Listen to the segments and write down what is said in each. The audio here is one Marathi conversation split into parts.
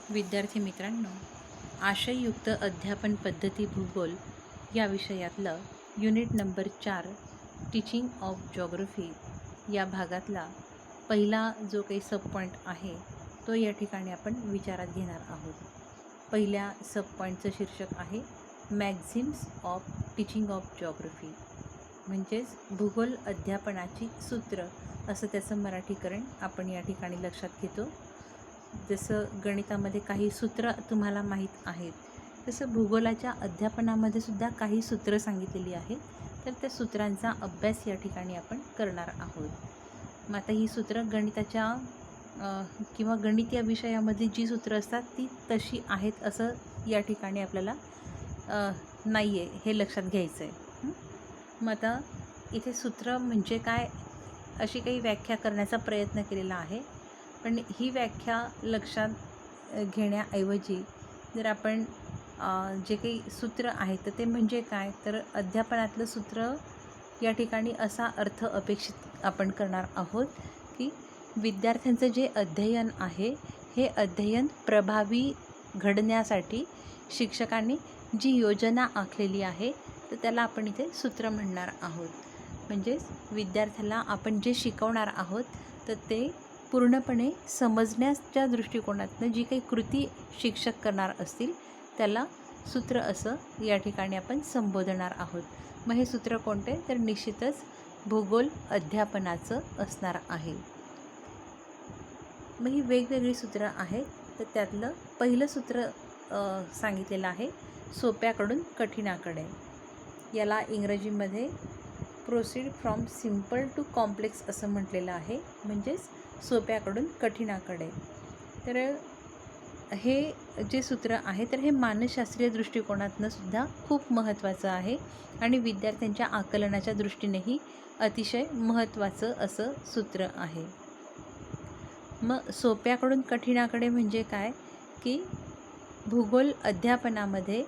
विद्यार्थी मित्रांनो, आशययुक्त अध्यापन पद्धती भूगोल या विषयातलं unit number 4 teaching of geography या भागातला पहिला जो काही सब पॉईंट आहे तो या ठिकाणी आपण विचारात घेणार आहोत. पहिल्या सब पॉईंटचं शीर्षक आहे मॅक्झिम्स ऑफ टीचिंग ऑफ जॉग्रफी, म्हणजेच भूगोल अध्यापनाची सूत्र असं त्याचं मराठीकरण आपण या ठिकाणी लक्षात घेतो. जसं गणितामध्ये काही सूत्र तुम्हाला माहीत आहेत, तसं भूगोलाच्या अध्यापनामध्ये सुद्धा काही सूत्र सांगितलेली आहेत. तर त्या सूत्रांचा अभ्यास या ठिकाणी आपण करणार आहोत. मग आता ही सूत्र गणिताच्या किंवा गणित या विषयामध्ये जी सूत्र असतात ती तशी आहेत असं या ठिकाणी आपल्याला नाही आहे, हे लक्षात घ्यायचं आहे. मग आता इथे सूत्र म्हणजे काय अशी काही व्याख्या करण्याचा प्रयत्न केलेला आहे. पण ही व्याख्या लक्षात घेण्याऐवजी जर आपण जे काही सूत्र आहे तर ते म्हणजे काय, तर अध्यापनातलं सूत्र या ठिकाणी असा अर्थ अपेक्षित आपण करणार आहोत की विद्यार्थ्यांचं जे अध्ययन आहे हे अध्ययन प्रभावी घडण्यासाठी शिक्षकांनी जी योजना आखलेली आहे तर त्याला आपण इथे सूत्र म्हणणार आहोत. म्हणजेच विद्यार्थ्याला आपण जे शिकवणार आहोत तर ते पूर्णपणे समजण्याच्या दृष्टिकोनातून जी काही कृती शिक्षक करणार असतील त्याला सूत्र असं या ठिकाणी आपण संबोधणार आहोत. मग हे सूत्र कोणते, तर निश्चितच भूगोल अध्यापनाचं असणार आहे. मग ही वेगवेगळी सूत्र आहेत. तर त्यातलं पहिलं सूत्र सांगितलेलं आहे सोप्याकडून कठीणाकडे. याला इंग्रजीमध्ये proceed from simple to complex असं म्हटलेलं आहे, म्हणजेच सोप्याकडून कठीणाकडे. तर हे जे सूत्र आहे तर हे मानसशास्त्रीय दृष्टिकोनातून सुद्धा खूप महत्त्वाचं आहे आणि विद्यार्थ्यांच्या आकलनाच्या दृष्टीनेही अतिशय महत्त्वाचं असं सूत्र आहे. मग सोप्याकडून कठीणाकडे म्हणजे काय की भूगोल अध्यापनामध्ये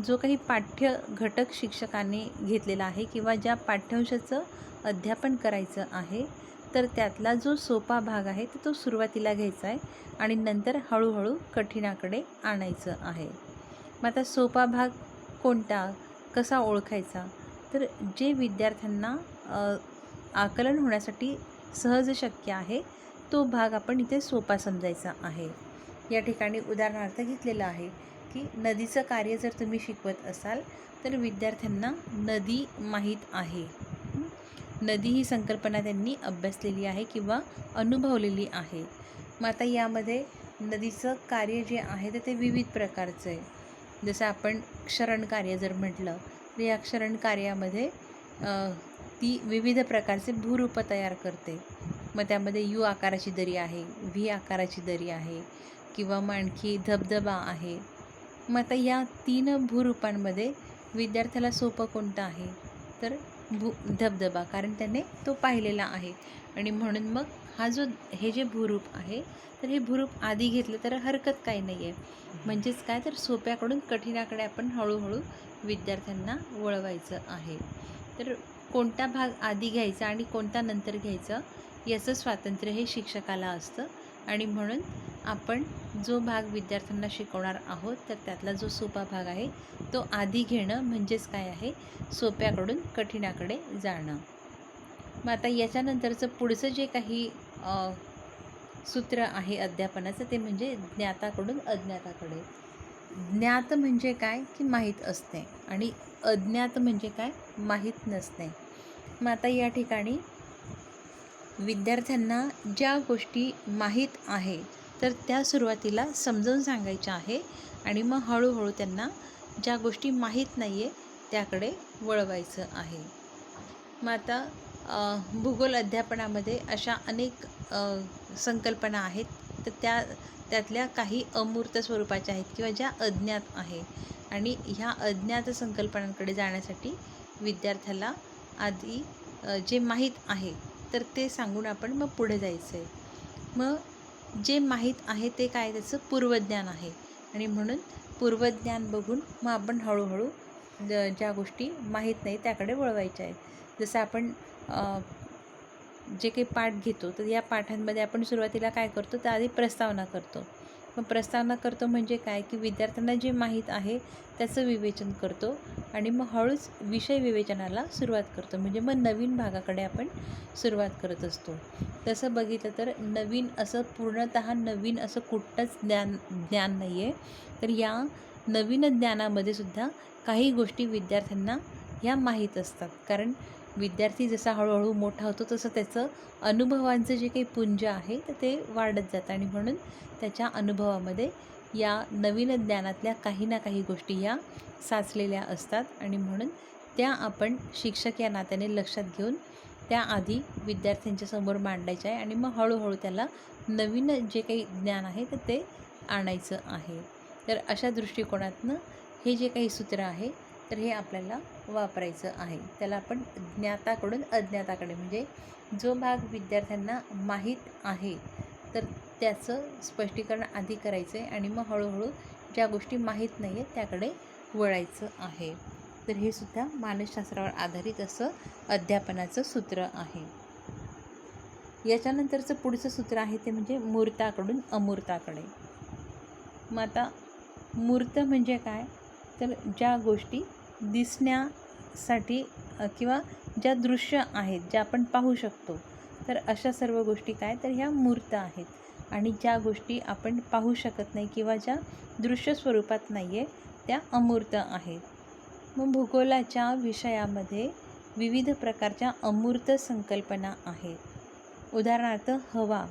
जो काही पाठ्य घटक शिक्षकांनी घेतलेला आहे किंवा ज्या पाठ्यांशाचं अध्यापन करायचं आहे तर त्यातला जो सोपा भाग आहे तो सुरुवातीला घ्यायचा आहे आणि नंतर हळूहळू कठीणाकडे आणायचं आहे. मग आता सोपा भाग कोणता, कसा ओळखायचा, तर जे विद्यार्थ्यांना आकलन होण्यासाठी सहज शक्य आहे तो भाग आपण इथे सोपा समजायचा आहे. या ठिकाणी उदाहरणार्थ घेतलेलं आहे की नदीचं कार्य जर तुम्ही शिकवत असाल तर विद्यार्थ्यांना नदी माहीत आहे, नदी ही संकल्पना त्यांनी अभ्यासलेली आहे किंवा अनुभवलेली आहे. मग आता यामध्ये नदीचं कार्य जे आहे तर ते विविध प्रकारचं आहे. जसं आपण क्षरण कार्य जर म्हटलं तर या क्षरण कार्यामध्ये ती विविध प्रकारचे भूरूप तयार करते. मग त्यामध्ये यू आकाराची दरी आहे, व्ही आकाराची दरी आहे किंवा मग आणखी धबधबा आहे. मग आता या 3 भूरूपांमध्ये विद्यार्थ्याला सोपं कोणतं आहे, तर धबधबा, कारण त्याने तो पाहिलेला आहे. आणि म्हणून मग हे जे भूरूप आहे तर हे भूरूप आधी घेतलं तर हरकत काही नाही आहे. म्हणजेच काय, तर सोप्याकडून कठीणाकडे आपण हळूहळू विद्यार्थ्यांना वळवायचं आहे. तर कोणता भाग आधी घ्यायचा आणि कोणता नंतर घ्यायचा याचं स्वातंत्र्य हे शिक्षकाला असतं. आणि म्हणून आपण जो भाग विद्यार्थ्यांना शिकवणार आहोत तर त्यातला जो सोपा भाग आहे तो आधी घेणं म्हणजेच काय आहे, सोप्याकडून कठीणाकडे जाणं. मग आता याच्यानंतरचं पुढचं जे काही सूत्र आहे अध्यापनाचं ते म्हणजे ज्ञाताकडून अज्ञाताकडे. ज्ञात म्हणजे काय की माहीत असते आणि अज्ञात म्हणजे काय, माहीत नसते. मग आता या ठिकाणी विद्यार्थ्यांना ज्या गोष्टी माहीत आहे तर त्या सुरुवातीला समजावून सांगायच्या आहे आणि मग हळूहळू त्यांना ज्या गोष्टी माहीत नाही आहे त्याकडे वळवायचं आहे. मग आता भूगोल अध्यापनामध्ये अशा अनेक संकल्पना आहेत तर त्यातल्या काही अमूर्त स्वरूपाच्या आहेत किंवा ज्या अज्ञात आहे. आणि ह्या अज्ञात संकल्पनांकडे जाण्यासाठी विद्यार्थ्याला आधी जे माहीत आहे तर ते सांगून आपण मग पुढे जायचं आहे. मग जे माहीत आहे ते काय, त्याचं पूर्वज्ञान आहे. आणि म्हणून पूर्वज्ञान बघून मग आपण हळूहळू ज्या गोष्टी माहीत नाही त्याकडे वळवायच्या आहेत. जसं आपण जे काही पाठ घेतो तर या पाठांमध्ये आपण सुरुवातीला काय करतो, तर आधी प्रस्तावना करतो. मग प्रस्तावना करतो म्हणजे काय की विद्यार्थ्यांना जे माहीत आहे त्याचं विवेचन करतो आणि मग हळूच विषय विवेचनाला सुरुवात करतो, म्हणजे मग नवीन भागाकडे आपण सुरुवात करत असतो. तसं बघितलं तर नवीन असं पूर्णतः नवीन असं कुठलंच ज्ञान नाही आहे. तर या नवीन ज्ञानामध्ये सुद्धा काही गोष्टी विद्यार्थ्यांना ह्या माहीत असतात, कारण विद्यार्थी जसा हळूहळू मोठा होतो तसं त्याचं अनुभवांचं जे काही पुंज आहे तर ते वाढत जातं आणि म्हणून त्याच्या अनुभवामध्ये या नवीन ज्ञानातल्या काही ना काही गोष्टी ह्या साचलेल्या असतात आणि म्हणून त्या आपण शिक्षक या नात्याने लक्षात घेऊन त्याआधी विद्यार्थ्यांच्या समोर मांडायच्या आहे आणि मग हळूहळू त्याला नवीन जे काही ज्ञान आहे तर ते आणायचं आहे. तर अशा दृष्टिकोनातनं हे जे काही सूत्र आहे तर हे आपल्याला वापरायचं आहे. त्याला आपण ज्ञाताकडून अज्ञाताकडे, म्हणजे जो भाग विद्यार्थ्यांना माहीत आहे तर त्याचं स्पष्टीकरण आधी करायचं आहे आणि मग हळूहळू ज्या गोष्टी माहीत नाही आहेत त्याकडे वळायचं आहे. तर हे सुद्धा मानसशास्त्रावर आधारित असं अध्यापनाचं सूत्र आहे. याच्यानंतरचं पुढचं सूत्र आहे ते म्हणजे मूर्ताकडून अमूर्ताकडे. मग आता मूर्त म्हणजे काय, तर ज्या गोष्टी दिसण्यासाठी किंवा ज्या दृश्य आहेत ज्या आपण पाहू शकतो तर अशा सर्व गोष्टी काय तर ह्या मूर्त आहेत. आणि ज्या गोष्टी आपण पाहू शकत नाही किंवा ज्या दृश्य स्वरूपात नाही आहे त्या अमूर्त आहेत. मग भूगोलाच्या विषयामध्ये विविध प्रकारच्या अमूर्त संकल्पना आहेत. उदाहरणार्थ हवा.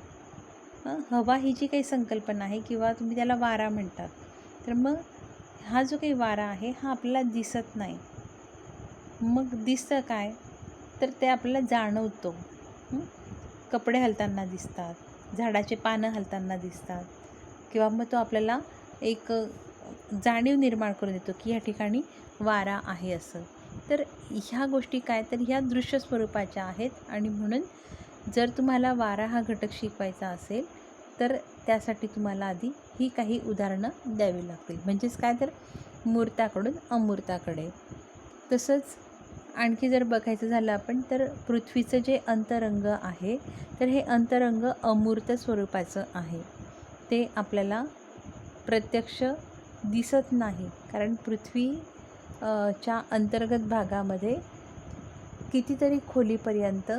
हवा ही जी काही संकल्पना आहे किंवा तुम्ही त्याला वारा म्हणतात, तर मग हा जो काही वारा आहे हा आपल्याला दिसत नाही. मग दिसतं काय तर ते आपल्याला जाणवतो. कपडे हलताना दिसतात, झाडाचे पानं हलताना दिसतात किंवा मग तो आपल्याला एक जाणीव निर्माण करून देतो की या ठिकाणी वारा आहे असं. तर ह्या गोष्टी काय तर ह्या दृश्य स्वरूपाच्या आहेत आणि म्हणून जर तुम्हाला वारा हा घटक शिकवायचा असेल तर त्यासाठी तुम्हाला आधी ही काही उदाहरणं द्यावी लागतील. म्हणजेच काय तर मूर्ताकडून अमूर्ताकडे. तसंच आणखी जर बघायचं झालं आपण तर पृथ्वीचं जे अंतरंग आहे तर हे अंतरंग अमूर्त स्वरूपाचं आहे. ते आपल्याला प्रत्यक्ष दिसत नाही, कारण पृथ्वी च्या अंतर्गत भागामध्ये कितीतरी खोलीपर्यंत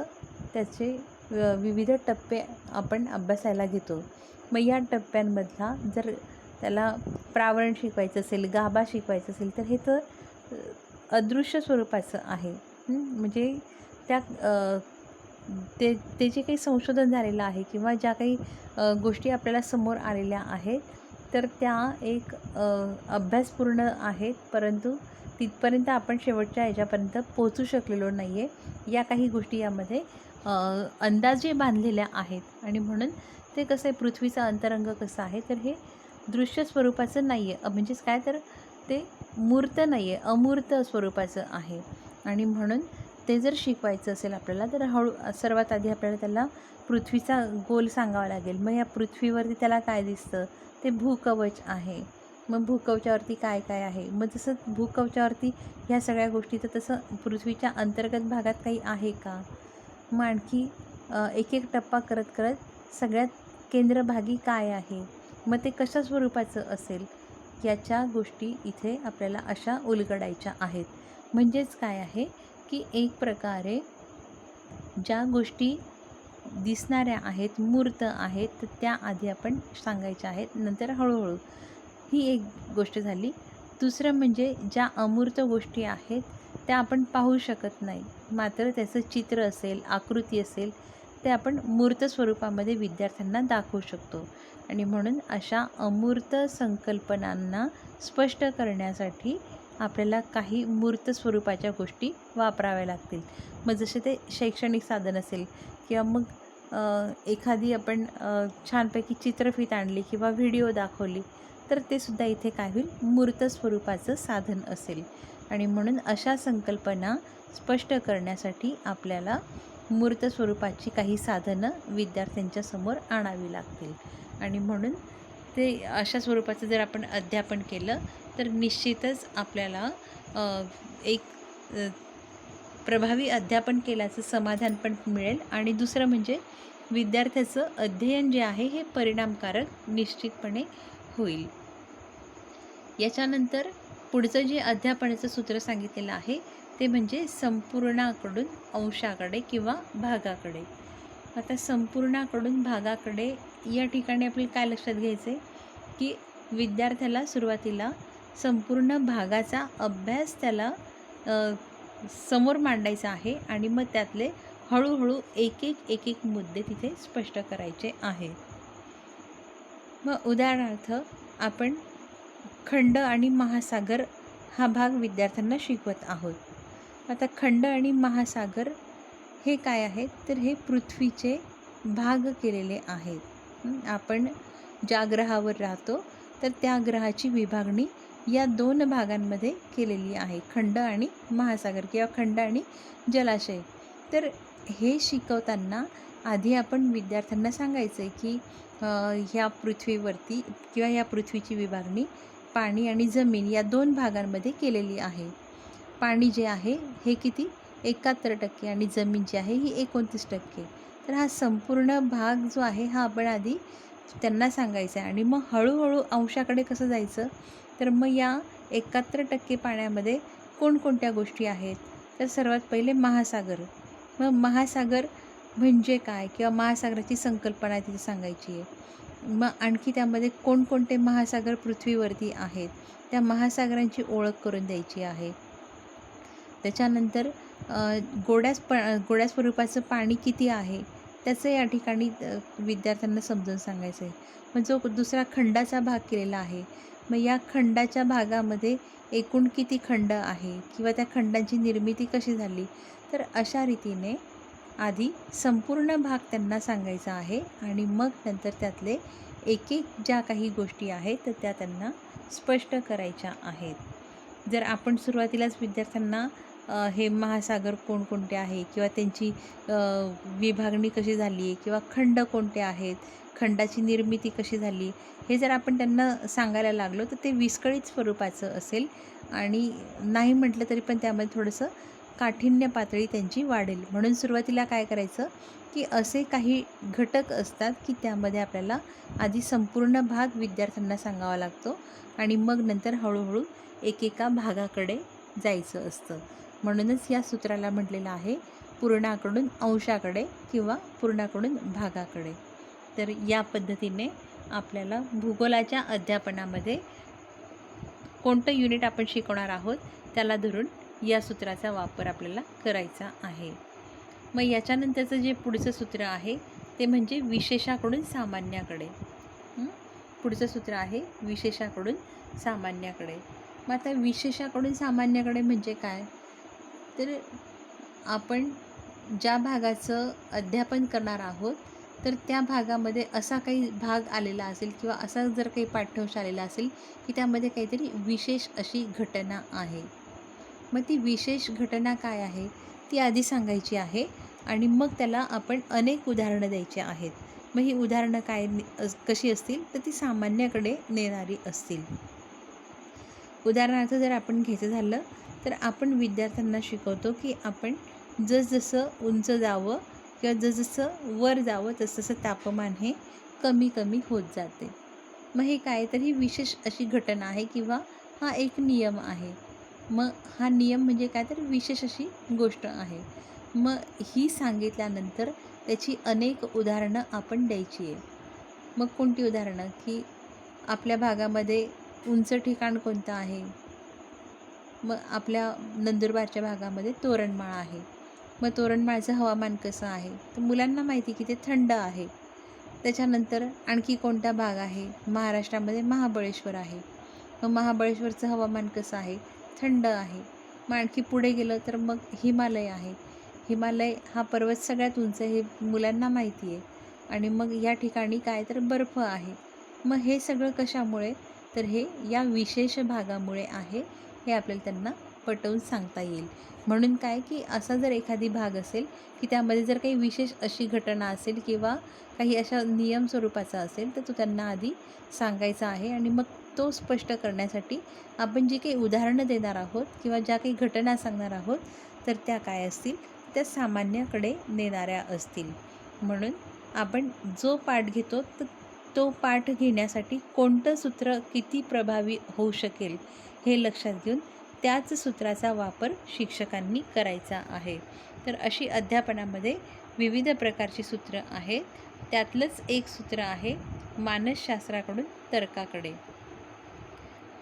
त्याचे विविध टप्पे आपण अभ्यासायला घेतो. मग या टप्प्यांमधला जर त्याला प्रावरण शिकवायचं असेल, गाभा शिकवायचं असेल तर हे तर अदृश्य स्वरूपाचं आहे. म्हणजे त्या ते जे काही संशोधन झालेलं आहे किंवा ज्या काही गोष्टी आपल्याला समोर आलेल्या आहेत तर त्या एक अभ्यासपूर्ण आहेत, परंतु तिथपर्यंत आपण शेवटच्या ह्याच्यापर्यंत पोहोचू शकलेलो नाही आहे. या काही गोष्टी यामध्ये अंदाजे बांधलेल्या आहेत आणि म्हणून ते कसं आहे, पृथ्वीचं अंतरंग कसं आहे तर हे दृश्य स्वरूपाचं नाही आहे, म्हणजेच काय तर ते मूर्त नाही आहे, अमूर्त स्वरूपाचं आहे. आणि म्हणून ते जर शिकवायचं असेल आपल्याला तर सर्वात आधी आपल्याला त्याला पृथ्वीचा गोल सांगावा लागेल. मग या पृथ्वीवरती त्याला काय दिसतं, ते भूकवच आहे. मग भूकवचावरती काय काय आहे, मग जसं भूकवचावरती ह्या सगळ्या गोष्टी, तर तसं पृथ्वीच्या अंतर्गत भागात काही आहे का. मग आणखी एक एक टप्पा करत करत सगळ्यात केंद्रभागी काय आहे, मग ते कशा स्वरूपाचं असेल, याच्या गोष्टी इथे आपल्याला अशा उलगडायच्या आहेत. म्हणजेच काय आहे की एक प्रकारे ज्या गोष्टी दिसणाऱ्या आहेत, मूर्त आहेत, तर त्या आधी आपण सांगायच्या आहेत, नंतर हळूहळू. ही एक गोष्ट झाली. दुसरं म्हणजे ज्या अमूर्त गोष्टी आहेत त्या आपण पाहू शकत नाही, मात्र त्याचं चित्र असेल, आकृती असेल, ते आपण मूर्त स्वरूपामध्ये विद्यार्थ्यांना दाखवू शकतो. आणि म्हणून अशा अमूर्त संकल्पनांना स्पष्ट करण्यासाठी आपल्याला काही मूर्त स्वरूपाच्या गोष्टी वापराव्या लागतील. मग जसे ते शैक्षणिक साधन असेल किंवा मग एखादी आपण छानपैकी चित्रफीत आणली किंवा व्हिडिओ दाखवली तर ते सुद्धा इथे काय होईल, मूर्त स्वरूपाचं साधन असेल. आणि म्हणून अशा संकल्पना स्पष्ट करण्यासाठी आपल्याला मूर्त स्वरूपाची काही साधनं विद्यार्थ्यांच्या समोर आणावी लागतील. आणि म्हणून ते अशा स्वरूपाचं जर आपण अध्यापन केलं तर निश्चितच आपल्याला एक प्रभावी अध्यापन केल्याचं समाधान पण मिळेल. आणि दुसरं म्हणजे विद्यार्थ्याचं अध्ययन जे आहे हे परिणामकारक निश्चितपणे होईल. याच्यानंतर पुढचं जे अध्यापनाचं सूत्र सांगितलेलं आहे ते म्हणजे संपूर्णाकडून अंशाकडे किंवा भागाकडे. आता संपूर्णाकडून भागाकडे या ठिकाणी आपल्याला काय लक्षात घ्यायचं आहे की विद्यार्थ्याला सुरुवातीला संपूर्ण भागाचा अभ्यास त्याला समोर मांडायचा आहे आणि मग त्यातले हळूहळू एक एक मुद्दे तिथे स्पष्ट करायचे आहेत. मग उदाहरणार्थ आपण खंड आणि महासागर हा भाग विद्यार्थ्यांना शिकवत आहोत. आता खंड आणि महासागर हे काय आहेत तर हे पृथ्वीचे भाग केलेले आहेत. आपण ज्या ग्रहावर राहतो तर त्या ग्रहाची विभागणी या 2 भागांमध्ये केलेली आहे, खंड आणि महासागर किंवा खंड आणि जलाशय. तर हे शिकवताना आधी आपण विद्यार्थ्यांना सांगायचं आहे की ह्या पृथ्वीवरती किंवा ह्या पृथ्वीची विभागणी पाणी आणि जमीन या 2 भागांमध्ये केलेली आहे. पाणी जे आहे हे किती 71% आणि जमीन जी आहे ही 29%. तर हा संपूर्ण भाग जो आहे हा आपण आधी त्यांना सांगायचा आहे आणि मग हळूहळू अंशाकडे कसं जायचं तर मग या 71% पाण्यामध्ये कोणकोणत्या गोष्टी आहेत तर सर्वात पहिले महासागर. मग महासागर म्हणजे काय किंवा महासागराची संकल्पना तिथे सांगायची आहे. मग आणखी त्यामध्ये कोणकोणते महासागर पृथ्वीवरती आहेत त्या महासागरांची ओळख करून द्यायची आहे. त्याच्यानंतर गोड्या स्वरूपाचं पाणी किती आहे त्याचं या ठिकाणी विद्यार्थ्यांना समजून सांगायचं आहे. मग जो दुसरा खंडाचा भाग केलेला आहे मग या खंडाच्या भागामध्ये एकूण किती खंड आहे किंवा त्या खंडांची निर्मिती कशी झाली तर अशा रीतीने आधी संपूर्ण भाग त्यांना सांगायचा आहे आणि मग नंतर त्यातले एक ज्या काही गोष्टी आहेत तर त्या त्यांना स्पष्ट करायच्या आहेत. जर आपण सुरुवातीलाच विद्यार्थ्यांना हे महासागर कोणकोणते आहे किंवा त्यांची विभागणी कशी झाली आहे किंवा खंड कोणते आहेत, खंडाची निर्मिती कशी झाली हे जर आपण त्यांना सांगायला लागलो तर ते विस्कळीत स्वरूपाचं असेल आणि नाही म्हटलं तरी पण त्यामध्ये थोडंसं काठिण्य पातळी त्यांची वाढेल. म्हणून सुरुवातीला काय करायचं की असे काही घटक असतात की त्यामध्ये आपल्याला आधी संपूर्ण भाग विद्यार्थ्यांना सांगावा लागतो आणि मग नंतर हळूहळू एकेका भागाकडे जायचं असतं. म्हणूनच या सूत्राला म्हटलेलं आहे पूर्णाकडून अंशाकडे किंवा पूर्णाकडून भागाकडे. तर या पद्धतीने आपल्याला भूगोलाच्या अध्यापनामध्ये कोणतं युनिट आपण शिकवणार आहोत त्याला धरून या सूत्राचा वापर आपल्याला करायचा आहे. मग याच्यानंतरचं जे पुढचं सूत्र आहे ते म्हणजे विशेषाकडून सामान्याकडे. पुढचं सूत्र आहे विशेषाकडून सामान्याकडे. मग आता विशेषाकडून सामान्याकडे म्हणजे काय तर आपण ज्या भागाचं अध्यापन करणार आहोत तर त्या भागामध्ये असा काही भाग आलेला असेल किंवा असा जर काही पाठ्यांश आलेला असेल की त्यामध्ये काहीतरी विशेष अशी घटना आहे. मग ती विशेष घटना काय आहे ती आधी सांगायची आहे आणि मग त्याला आपण अनेक उदाहरणं द्यायची आहेत. मग ही उदाहरणं काय कशी असतील तर ती सामान्याकडे नेणारी असतील. उदाहरणार्थ जर आपण घ्यायचं झालं तर आपण विद्यार्थ्यांना शिकवतो की आपण जसजसं उंच जावं किंवा जसजसं वर जावं तसतसं तापमान हे कमी कमी होत जाते. मग हे काय तर ही विशेष अशी घटना आहे किंवा हा एक नियम आहे. मग हा नियम म्हणजे काय तर विशेष अशी गोष्ट आहे. मग ही सांगितल्यानंतर त्याची अनेक उदाहरणं आपण द्यायची आहे. मग कोणती उदाहरणं की आपल्या भागामध्ये उंच ठिकाण कोणतं आहे. मग आपल्या नंदुरबारच्या भागामध्ये तोरणमाळ आहे. मग तोरणमाळचं हवामान कसं आहे तर मुलांना माहिती की ते थंड आहे. त्याच्यानंतर आणखी कोणता भाग आहे महाराष्ट्रामध्ये महाबळेश्वर आहे. मग महाबळेश्वरचं हवामान कसं आहे थंड आहे. मग आणखी पुढे गेलं तर मग हिमालय आहे. हिमालय हा पर्वत सगळ्यात उंच हे मुलांना माहिती आहे आणि मग या ठिकाणी काय तर बर्फ आहे. मग हे सगळं कशामुळे तर हे या विशेष भागामुळे आहे हे आपल्याला त्यांना पटवून सांगता येईल. म्हणून काय की असा जर एखादी भाग असेल की त्यामध्ये जर काही विशेष अशी घटना असेल किंवा काही अशा नियम स्वरूपाचा असेल तर तो त्यांना आधी सांगायचा आहे आणि मग तो स्पष्ट करण्यासाठी आपण जी काही उदाहरणं देणार आहोत किंवा ज्या काही घटना सांगणार आहोत तर त्या काय असतील त्या सामान्याकडे नेणाऱ्या असतील. म्हणून आपण जो पाठ घेतो तर तो पाठ घेण्यासाठी कोणतं सूत्र किती प्रभावी होऊ शकेल हे लक्षात घेऊन त्याच सूत्राचा वापर शिक्षकांनी करायचा आहे. तर अशी अध्यापनामध्ये विविध प्रकारची सूत्र आहेत. त्यातलंच एक सूत्र आहे मानसशास्त्राकडून तर्काकडे.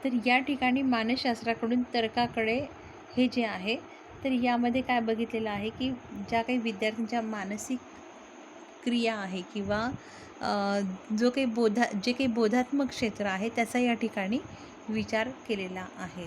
तर या ठिकाणी मानसशास्त्राकडून तर्काकडे हे जे आहे, तर यामध्ये काय बघितलेलं आहे की ज्या काही विद्यार्थ्यांच्या मानसिक क्रिया आहे किंवा जे काही बोधात्मक क्षेत्र आहे त्याचा या ठिकाणी विचार केलेला आहे.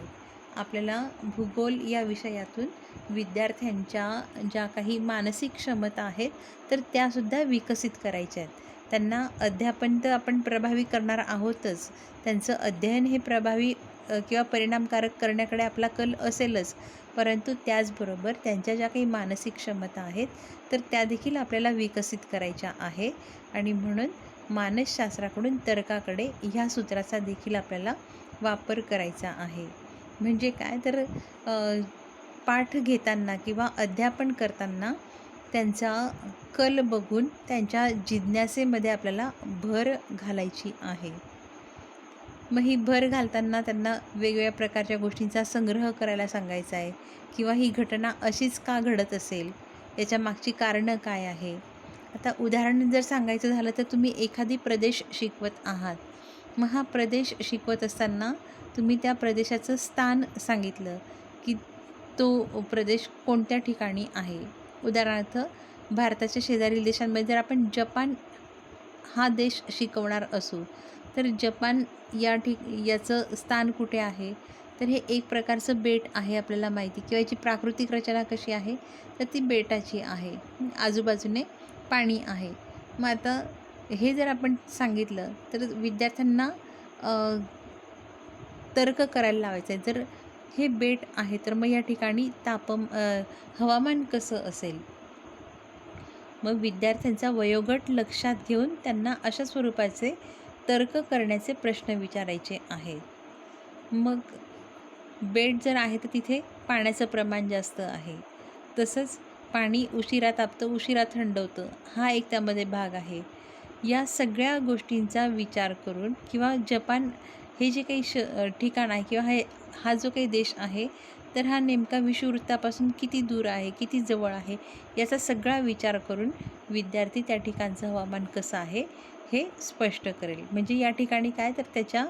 आपल्याला भूगोल या विषयातून विद्यार्थ्यांच्या ज्या काही मानसिक क्षमता आहेत तर त्यासुद्धा विकसित करायच्या आहेत. त्यांना अध्यापन तर आपण प्रभावी करणार आहोतच, त्यांचं अध्ययन हे प्रभावी किंवा परिणामकारक करण्याकडे आपला कल असेलच, परंतु त्याचबरोबर त्यांच्या ज्या काही मानसिक क्षमता आहेत तर त्या देखील आपल्याला विकसित करायच्या आहे. आणि म्हणून मानसशास्त्राकडून तर्काकडे ह्या सूत्राचा देखील आपल्याला वापर करायचा आहे. म्हणजे काय तर पाठ घेताना किंवा अध्यापन करताना त्यांचा कल बघून त्यांच्या जिज्ञासेमध्ये आपल्याला भर घालायची आहे. मग ही भर घालताना त्यांना वेगवेगळ्या प्रकारच्या गोष्टींचा संग्रह करायला सांगायचा आहे किंवा ही घटना अशीच का घडत असेल, याच्या मागची कारणं काय आहे. आता उदाहरण जर सांगायचं झालं तर तुम्ही एखादी प्रदेश शिकवत आहात. मग हा प्रदेश शिकवत असताना तुम्ही त्या प्रदेशाचं स्थान सांगितलं की तो प्रदेश कोणत्या ठिकाणी आहे. उदाहरणार्थ भारताच्या शेजारील देशांमध्ये जर आपण जपान हा देश शिकवणार असू तर जपान याचं स्थान कुठे आहे, तर हे एक प्रकारचं बेट आहे आपल्याला माहिती, किंवा याची प्राकृतिक रचना कशी आहे तर ती बेटाची आहे, आजूबाजूने पाणी आहे. मग आता हे जर आपण सांगितलं तर विद्यार्थ्यांना तर्क करायला लावायचं आहे. जर हे बेट आहे तर मग या ठिकाणी हवामान कसं असेल. मग विद्यार्थ्यांचा वयोगट लक्षात घेऊन त्यांना अशा स्वरूपाचे तर्क करण्याचे प्रश्न विचारायचे आहेत. मग बेट जर आहे तर तिथे पाण्याचं प्रमाण जास्त आहे, तसंच पाणी उशिरा तापतं, उशिरा थंडवतं, हा एक त्यामध्ये भाग आहे. या सगळ्या गोष्टींचा विचार करून किंवा जपान हे जे काही ठिकाण आहे किंवा हा जो काही देश आहे तर हा नेमका विषुववृत्तापासून किती दूर आहे, किती जवळ आहे, याचा सगळा विचार करून विद्यार्थी त्या ठिकाणचं हवामान कसं आहे हे स्पष्ट करेल. म्हणजे या ठिकाणी काय तर त्याच्या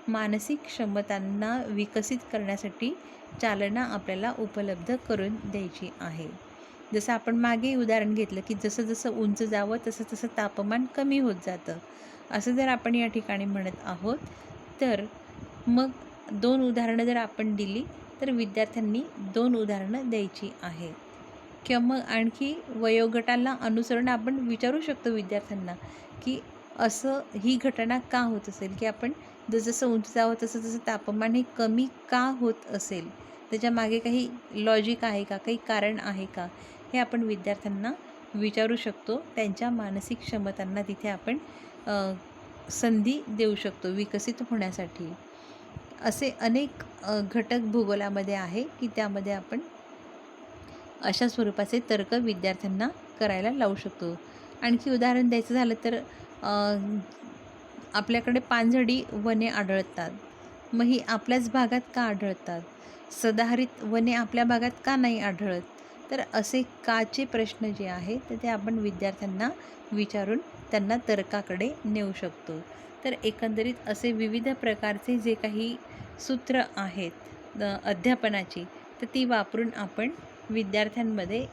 मानसिक क्षमतांना विकसित करण्यासाठी चालना आपल्याला उपलब्ध करून द्यायची आहे. जसं आपण मागे उदाहरण घेतलं की जसं जसं उंच जावं तसं तसं तापमान कमी होत जातं, असं जर आपण या ठिकाणी म्हणत आहोत तर मग 2 उदाहरणं जर आपण दिली तर विद्यार्थ्यांनी 2 उदाहरणं द्यायची आहेत. किंवा मग आणखी वयोगटाला अनुसरून आपण विचारू शकतो विद्यार्थ्यांना की असं ही घटना का होत असेल, की आपण जसं उंच जावं तसं तसं तापमान हे कमी का होत असेल, त्याच्या मागे काही लॉजिक आहे का, काही कारण आहे का, हे आपण विद्यार्थ्यांना विचारू शकतो. त्यांच्या मानसिक क्षमतांना तिथे आपण संधी देऊ शकतो विकसित होण्यासाठी. असे अनेक घटक भूगोलामध्ये आहे की त्यामध्ये आपण अशा स्वरूपाचे तर्क विद्यार्थ्यांना करायला लावू शकतो. आणखी उदाहरण द्यायचं झालं तर आपल्याकडे पानझडी वने आढळतात. मग ही आपल्याच भागात का आढळतात, सदाहरित वने आपल्या भागात का नाही आढळत, तर असे काचे प्रश्न जे आहेत तर ते आपण विद्यार्थ्यांना विचारून त्यांना तर्काकडे नेऊ शकतो. तर एकंदरीत असे विविध प्रकारचे जे काही सूत्र आहेत अध्यापनाची तर ती वापरून आपण विद्यार्थ्यांमध्ये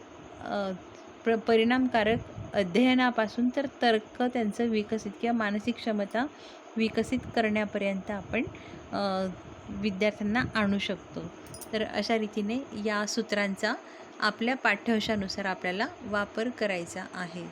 परिणामकारक अध्ययनापासून तर तर्क त्यांचं विकसित किंवा मानसिक क्षमता विकसित करण्यापर्यंत आपण विद्यार्थ्यांना आणू शकतो. तर अशा रीतीने या सूत्रांचा आपल्या पाठ्यवंशानुसार आपल्याला वापर करायचा आहे.